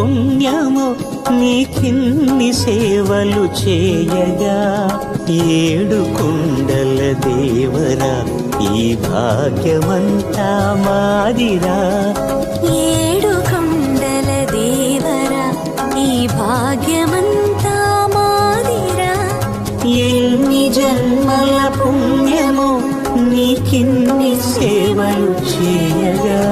పుణ్యము నీకిన్ని సేవలు చేయగా ఏడు కొండల దేవరా ఈ భాగ్యమంతా మాదిరా ఏడు కొండల దేవరా ఈ భాగ్యమంతా మాదిరా ఎన్ని జన్మల పుణ్యము నీకిన్ని సేవలు చేయగా